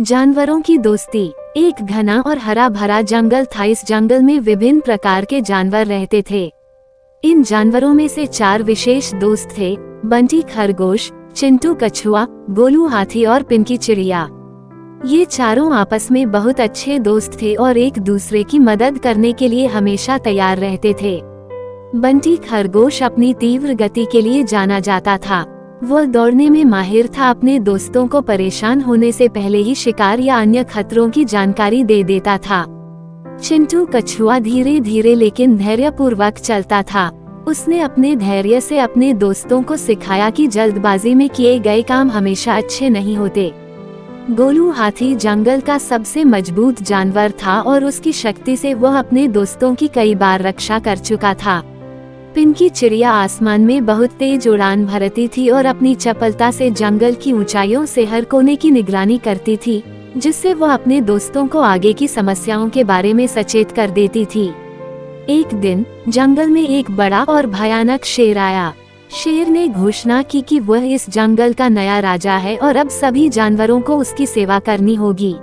जानवरों की दोस्ती। एक घना और हरा भरा जंगल था। इस जंगल में विभिन्न प्रकार के जानवर रहते थे। इन जानवरों में से 4 विशेष दोस्त थे: बंटी खरगोश, चिंटू कछुआ, गोलू हाथी और पिंकी चिड़िया। ये चारों आपस में बहुत अच्छे दोस्त थे और एक दूसरे की मदद करने के लिए हमेशा तैयार रहते थे। बंटी खरगोश अपनी तीव्र गति के लिए जाना जाता था। वह दौड़ने में माहिर था। अपने दोस्तों को परेशान होने से पहले ही शिकार या अन्य खतरों की जानकारी दे देता था। चिंटू कछुआ धीरे धीरे लेकिन धैर्यपूर्वक चलता था। उसने अपने धैर्य से अपने दोस्तों को सिखाया कि जल्दबाजी में किए गए काम हमेशा अच्छे नहीं होते। गोलू हाथी जंगल का सबसे मजबूत जानवर था और उसकी शक्ति से वह अपने दोस्तों की कई बार रक्षा कर चुका था। पिंकी चिड़िया आसमान में बहुत तेज उड़ान भरती थी और अपनी चपलता से जंगल की ऊंचाइयों से हर कोने की निगरानी करती थी, जिससे वह अपने दोस्तों को आगे की समस्याओं के बारे में सचेत कर देती थी। एक दिन जंगल में एक बड़ा और भयानक शेर आया। शेर ने घोषणा की कि वह इस जंगल का नया राजा है और अब सभी जानवरों को उसकी सेवा करनी होगी।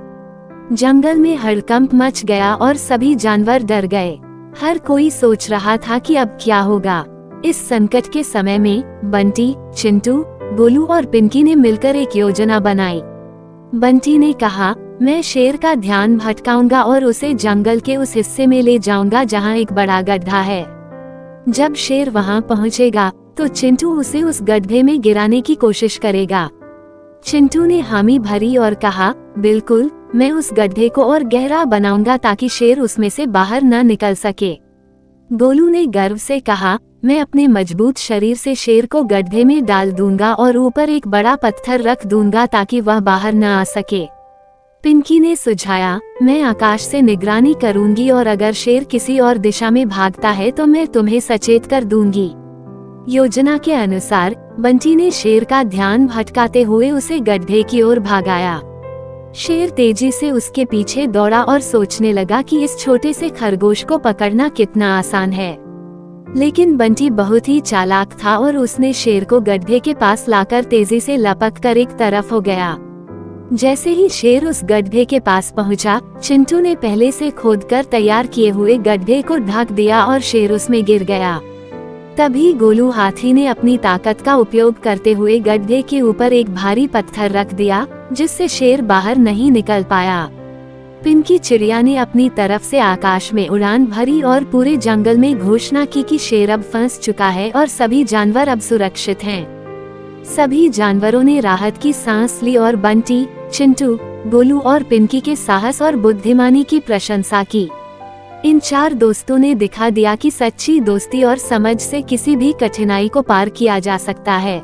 जंगल में हड़कंप मच गया और सभी जानवर डर गए। हर कोई सोच रहा था कि अब क्या होगा। इस संकट के समय में बंटी, चिंटू, गोलू और पिंकी ने मिलकर एक योजना बनाई। बंटी ने कहा, मैं शेर का ध्यान भटकाऊंगा और उसे जंगल के उस हिस्से में ले जाऊंगा जहां एक बड़ा गड्ढा है। जब शेर वहां पहुंचेगा तो चिंटू उसे उस गड्ढे में गिराने की कोशिश करेगा। चिंटू ने हामी भरी और कहा, बिल्कुल, मैं उस गड्ढे को और गहरा बनाऊंगा ताकि शेर उसमें से बाहर न निकल सके। गोलू ने गर्व से कहा, मैं अपने मजबूत शरीर से शेर को गड्ढे में डाल दूंगा और ऊपर एक बड़ा पत्थर रख दूंगा ताकि वह बाहर न आ सके। पिंकी ने सुझाया, मैं आकाश से निगरानी करूंगी और अगर शेर किसी और दिशा में भागता है तो मैं तुम्हें सचेत कर दूंगी। योजना के अनुसार बंटी ने शेर का ध्यान भटकाते हुए उसे गड्ढे की ओर भागाया। शेर तेजी से उसके पीछे दौड़ा और सोचने लगा कि इस छोटे से खरगोश को पकड़ना कितना आसान है। लेकिन बंटी बहुत ही चालाक था और उसने शेर को गड्ढे के पास लाकर तेजी से लपककर एक तरफ हो गया। जैसे ही शेर उस गड्ढे के पास पहुंचा, चिंटू ने पहले से खोदकर तैयार किए हुए गड्ढे को ढक दिया और शेर उसमें गिर गया। तभी गोलू हाथी ने अपनी ताकत का उपयोग करते हुए गड्ढे के ऊपर एक भारी पत्थर रख दिया, जिससे शेर बाहर नहीं निकल पाया। पिंकी चिड़िया ने अपनी तरफ से आकाश में उड़ान भरी और पूरे जंगल में घोषणा की कि शेर अब फंस चुका है और सभी जानवर अब सुरक्षित हैं। सभी जानवरों ने राहत की सांस ली और बंटी, चिंटू, गोलू और पिंकी के साहस और बुद्धिमानी की प्रशंसा की। इन 4 दोस्तों ने दिखा दिया कि सच्ची दोस्ती और समझ से किसी भी कठिनाई को पार किया जा सकता है।